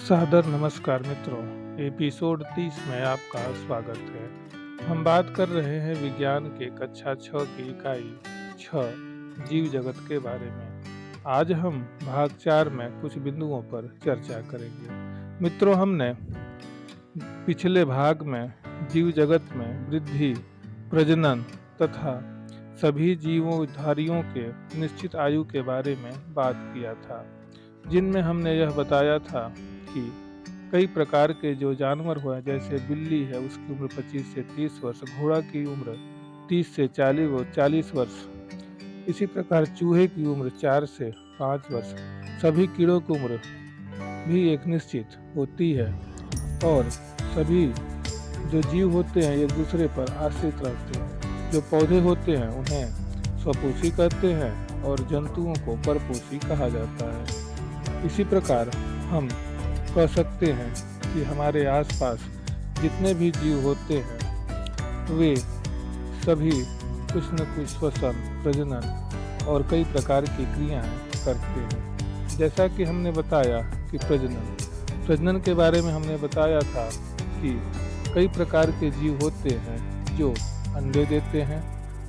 सादर नमस्कार मित्रों। एपिसोड 30 में आपका स्वागत है। हम बात कर रहे हैं विज्ञान के कक्षा 6 की इकाई 6 जीव जगत के बारे में। आज हम भाग 4 में कुछ बिंदुओं पर चर्चा करेंगे। मित्रों, हमने पिछले भाग में जीव जगत में वृद्धि, प्रजनन तथा सभी जीवोधारियों के निश्चित आयु के बारे में बात किया था, जिनमें हमने यह बताया था कि कई प्रकार के जो जानवर हुए, जैसे बिल्ली है, उसकी उम्र 25 से 30 वर्ष, घोड़ा की उम्र 30 से 40 वर्ष, इसी प्रकार चूहे की उम्र 4 से 5 वर्ष, सभी कीड़ों की उम्र भी एक निश्चित होती है और सभी जो जीव होते हैं एक दूसरे पर आश्रित रहते हैं। जो पौधे होते हैं उन्हें स्वपोषी कहते हैं और जंतुओं को परपोषी कहा जाता है। इसी प्रकार हम कह सकते हैं कि हमारे आसपास जितने भी जीव होते हैं वे सभी कुछ न कुछ श्वसन, प्रजनन और कई प्रकार की क्रियाएं करते हैं। जैसा कि हमने बताया कि प्रजनन के बारे में हमने बताया था कि कई प्रकार के जीव होते हैं जो अंडे देते हैं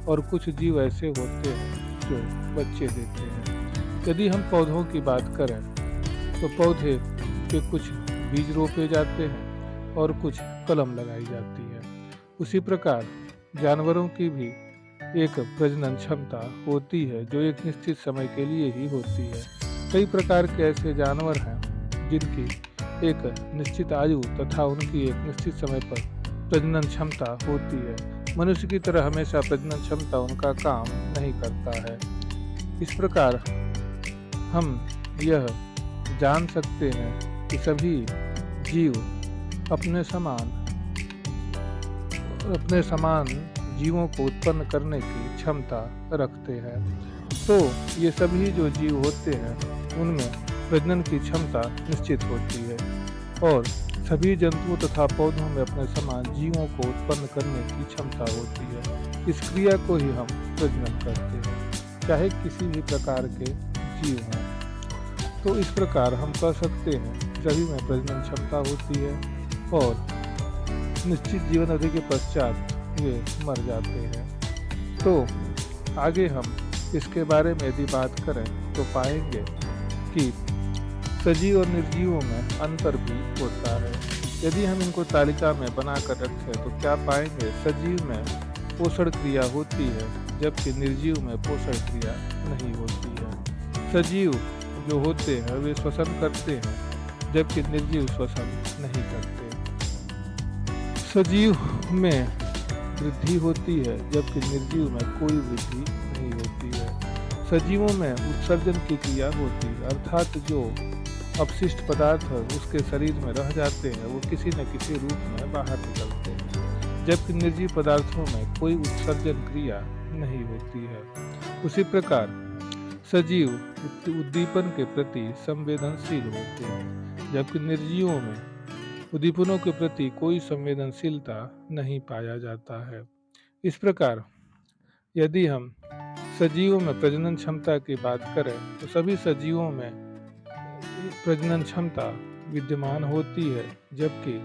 और कुछ जीव ऐसे होते हैं जो बच्चे देते हैं। यदि हम पौधों की बात करें तो पौधे के कुछ बीज रोपे जाते हैं और कुछ कलम लगाई जाती है। उसी प्रकार जानवरों की भी एक प्रजनन क्षमता होती है जो एक निश्चित समय के लिए ही होती है। कई प्रकार के ऐसे जानवर हैं जिनकी एक निश्चित आयु तथा उनकी एक निश्चित समय पर प्रजनन क्षमता होती है। मनुष्य की तरह हमेशा प्रजनन क्षमता उनका काम नहीं करता है। इस प्रकार हम यह जान सकते हैं कि सभी जीव अपने समान जीवों को उत्पन्न करने की क्षमता रखते हैं। तो ये सभी जो जीव होते हैं उनमें प्रजनन की क्षमता निश्चित होती है और सभी जंतुओं तथा पौधों में अपने समान जीवों को उत्पन्न करने की क्षमता होती है। इस क्रिया को ही हम प्रजनन करते हैं, चाहे किसी भी प्रकार के जीव हों। तो इस प्रकार हम कह सकते हैं सभी में प्रजनन क्षमता होती है और निश्चित जीवन अवधि के पश्चात वे मर जाते हैं। तो आगे हम इसके बारे में यदि बात करें तो पाएंगे कि सजीव और निर्जीवों में अंतर भी होता है। यदि हम इनको तालिका में बनाकर रखें तो क्या पाएंगे, सजीव में पोषण क्रिया होती है जबकि निर्जीव में पोषण क्रिया नहीं होती है। सजीव जो होते हैं वे श्वसन करते हैं जबकि निर्जीव श्वसन नहीं करते। सजीव में वृद्धि होती है जबकि निर्जीव में कोई वृद्धि नहीं होती है। सजीवों में उत्सर्जन की क्रिया होती है, अर्थात जो अपशिष्ट पदार्थ उसके शरीर में रह जाते हैं वो किसी न किसी रूप में बाहर निकलते हैं, जबकि निर्जीव पदार्थों में कोई उत्सर्जन क्रिया नहीं होती है। उसी प्रकार सजीव उद्दीपन के प्रति संवेदनशील होते हैं जबकि निर्जीवों में उद्दीपनों के प्रति कोई संवेदनशीलता नहीं पाया जाता है। इस प्रकार यदि हम सजीवों में प्रजनन क्षमता की बात करें तो सभी सजीवों में प्रजनन क्षमता विद्यमान होती है जबकि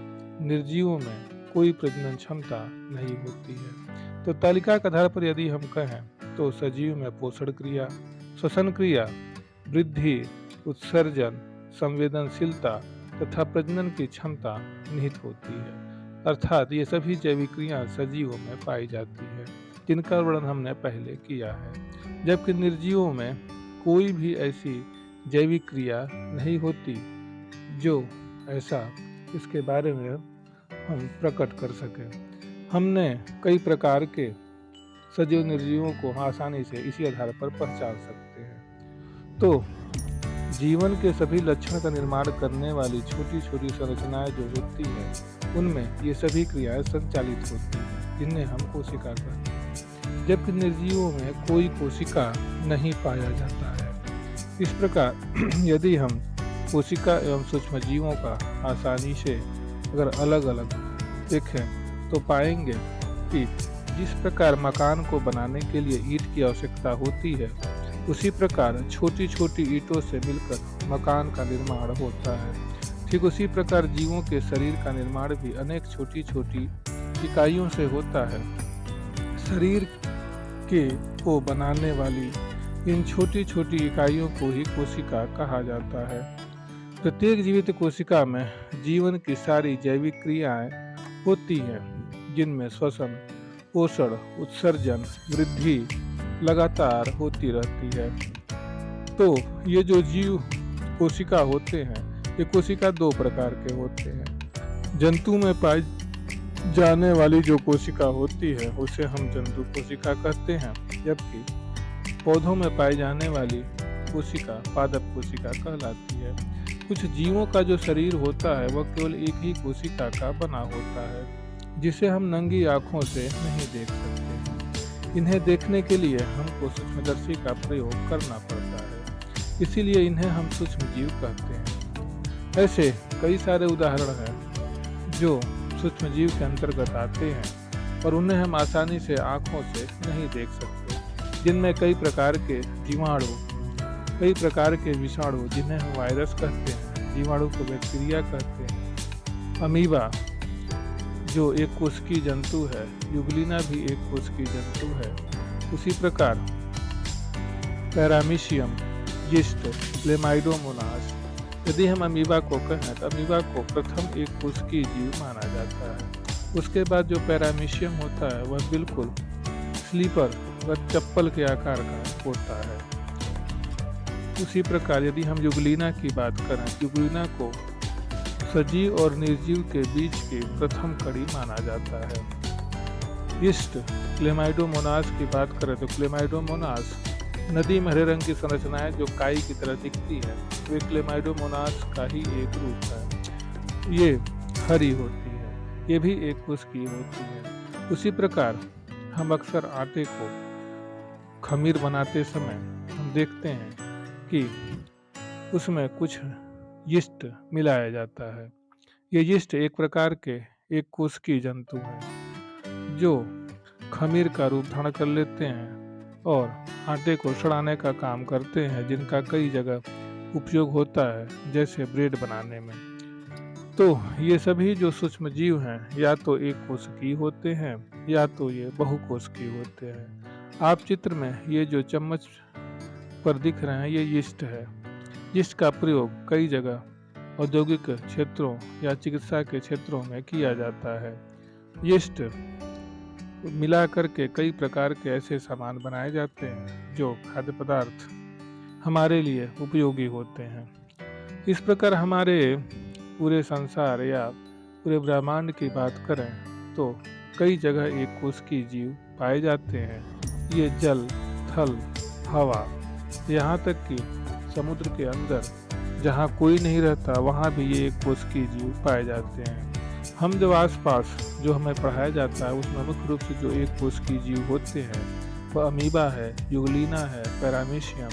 निर्जीवों में कोई प्रजनन क्षमता नहीं होती है। तो तालिका के आधार पर यदि हम कहें तो सजीव में पोषण क्रिया, श्वसन क्रिया, वृद्धि, उत्सर्जन, संवेदनशीलता तथा प्रजनन की क्षमता निहित होती है। अर्थात ये सभी जैविक क्रिया सजीवों में पाई जाती है जिनका वर्णन हमने पहले किया है, जबकि निर्जीवों में कोई भी ऐसी जैविक क्रिया नहीं होती जो ऐसा इसके बारे में हम प्रकट कर सकें। हमने कई प्रकार के सजीव निर्जीवों को आसानी से इसी आधार पर पहचान सकते हैं। तो जीवन के सभी लक्षण का निर्माण करने वाली छोटी छोटी संरचनाएं जो होती हैं उनमें ये सभी क्रियाएं संचालित होती हैं जिन्हें हम कोशिका कहते हैं, जबकि निर्जीवों में कोई कोशिका नहीं पाया जाता है। इस प्रकार यदि हम कोशिका एवं सूक्ष्म जीवों का आसानी से अगर अलग अलग देखें तो पाएंगे कि जिस प्रकार मकान को बनाने के लिए ईंट की आवश्यकता होती है उसी प्रकार छोटी छोटी ईंटों से मिलकर मकान का निर्माण होता है। ठीक उसी प्रकार जीवों के शरीर का निर्माण भी अनेक छोटी छोटी इकाइयों से होता है। शरीर के को बनाने वाली इन छोटी छोटी इकाइयों को ही कोशिका कहा जाता है। प्रत्येक जीवित कोशिका में जीवन की सारी जैविक क्रियाएं होती हैं, जिनमें श्वसन, पोषण, उत्सर्जन, वृद्धि लगातार होती रहती है। तो ये जो जीव कोशिका होते हैं, ये कोशिका दो प्रकार के होते हैं। जंतु में पाई जाने वाली जो कोशिका होती है उसे हम जंतु कोशिका कहते हैं, जबकि पौधों में पाई जाने वाली कोशिका पादप कोशिका कहलाती है। कुछ जीवों का जो शरीर होता है वह केवल एक ही कोशिका का बना होता है, जिसे हम नंगी आंखों से नहीं देख सकते। इन्हें देखने के लिए हमको सूक्ष्मदर्शी का प्रयोग करना पड़ता है, इसीलिए इन्हें हम सूक्ष्म जीव कहते हैं। ऐसे कई सारे उदाहरण हैं जो सूक्ष्म जीव के अंतर्गत आते हैं और उन्हें हम आसानी से आंखों से नहीं देख सकते, जिनमें कई प्रकार के जीवाणु, कई प्रकार के विषाणु जिन्हें हम वायरस कहते हैं, जीवाणु को बैक्टीरिया कहते हैं, अमीबा जो एक कोशिकीय जंतु है, यूग्लिना भी एक कोशिकीय जंतु है। उसी प्रकार पैरामीशियम, यीस्ट, क्लेमाइडोमोनास। यदि हम अमीबा को कहें तो अमीबा को प्रथम एक कोशिकीय जीव माना जाता है। उसके बाद जो पैरामीशियम होता है वह बिल्कुल स्लीपर व चप्पल के आकार का होता है। उसी प्रकार यदि हम यूग्लिना की बात करें, यूग्लिना को सजीव और निर्जीव के बीच की प्रथम कड़ी माना जाता है। यीस्ट, क्लेमाइडोमोनास की बात करें तो क्लेमाइडोमोनास नदी में हरे रंग की संरचनाएं जो काई की तरह दिखती है, वे क्लेमाइडोमोनास का ही एक रूप है। ये हरी होती है, ये भी एक कोशिकीय होती है। उसी प्रकार हम अक्सर आटे को खमीर बनाते समय हम देखते हैं कि उसमें कुछ यीस्ट मिलाया जाता है। ये यीस्ट एक प्रकार के एक कोशिकीय जंतु हैं जो खमीर का रूप धारण कर लेते हैं और आटे को सड़ाने का काम करते हैं, जिनका कई जगह उपयोग होता है, जैसे ब्रेड बनाने में। तो ये सभी जो सूक्ष्म जीव हैं या तो एक कोशिकीय होते हैं या तो ये बहुकोशिकीय होते हैं। आप चित्र में ये जो चम्मच पर दिख रहे हैं ये यीस्ट है। यीस्ट का प्रयोग कई जगह औद्योगिक क्षेत्रों या चिकित्सा के क्षेत्रों में किया जाता है। यीस्ट मिला करके कई प्रकार के ऐसे सामान बनाए जाते हैं जो खाद्य पदार्थ हमारे लिए उपयोगी होते हैं। इस प्रकार हमारे पूरे संसार या पूरे ब्रह्मांड की बात करें तो कई जगह एक कोशिकीय जीव पाए जाते हैं। ये जल, थल, हवा, यहाँ तक कि समुद्र के अंदर जहाँ कोई नहीं रहता वहाँ भी ये एक कोशिकीय जीव पाए जाते हैं। हम जब आसपास जो हमें पढ़ाया जाता है उसमें मुख्य रूप से जो एक कोशिकीय जीव होते हैं वह अमीबा है, यूग्लिना है, पैरामीशियम,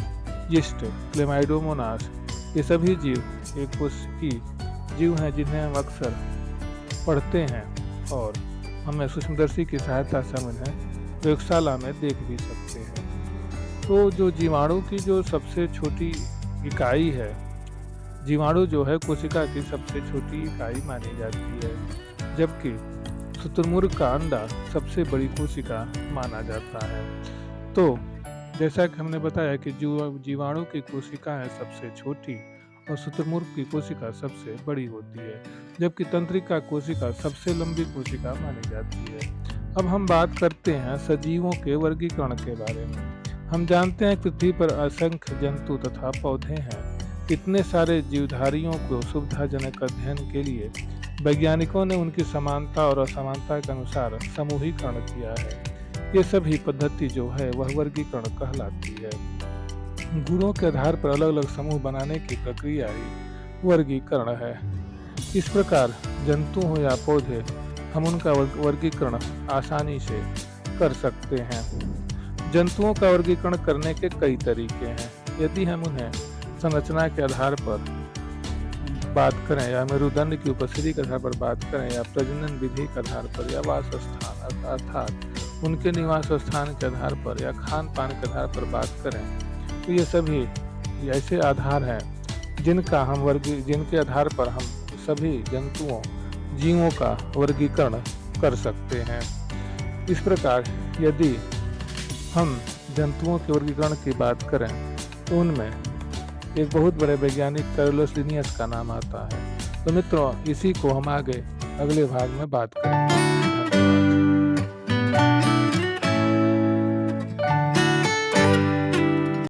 यीस्ट, क्लेमाइडोमोनास। ये सभी जीव एक कोशिकीय जीव हैं जिन्हें हम अक्सर पढ़ते हैं और हमें सूक्ष्मदर्शी की सहायता से हम इन्हें प्रयोगशाला में देख भी सकते हैं। तो जो जीवाणु की जो सबसे छोटी इकाई है, जीवाणु जो है कोशिका की सबसे छोटी इकाई मानी जाती है, जबकि शुतुरमुर्ग का अंडा सबसे बड़ी कोशिका माना जाता है। तो जैसा कि हमने बताया कि जीवाणु की कोशिकाएं सबसे छोटी और शुतुरमुर्ग की कोशिका सबसे बड़ी होती है, जबकि तंत्रिका कोशिका सबसे लंबी कोशिका मानी जाती है। अब हम बात करते हैं सजीवों के वर्गीकरण के बारे में। हम जानते हैं पृथ्वी पर असंख्य जंतु तथा पौधे हैं। इतने सारे जीवधारियों को सुविधाजनक अध्ययन के लिए वैज्ञानिकों ने उनकी समानता और असमानता के अनुसार समूहीकरण किया है। ये सभी पद्धति जो है वह वर्गीकरण कहलाती है। गुणों के आधार पर अलग अलग समूह बनाने की प्रक्रिया ही वर्गीकरण है। इस प्रकार जंतु हो या पौधे, हम उनका वर्गीकरण आसानी से कर सकते हैं। जंतुओं का वर्गीकरण करने के कई तरीके हैं। यदि हम उन्हें संरचना के आधार पर बात करें या मेरुदंड की उपस्थिति के आधार पर बात करें या प्रजनन विधि के आधार पर या वास स्थान अर्थात उनके निवास स्थान के आधार पर या खान पान के आधार पर बात करें, तो ये सभी ऐसे आधार हैं जिनके आधार पर हम सभी जंतुओं जीवों का वर्गीकरण कर सकते हैं। इस प्रकार यदि हम जंतुओं के वर्गीकरण की बात करें तो उनमें एक बहुत बड़े वैज्ञानिक कैरोलस लिनियस का नाम आता है। तो मित्रों, इसी को हम आगे अगले भाग में बात करेंगे।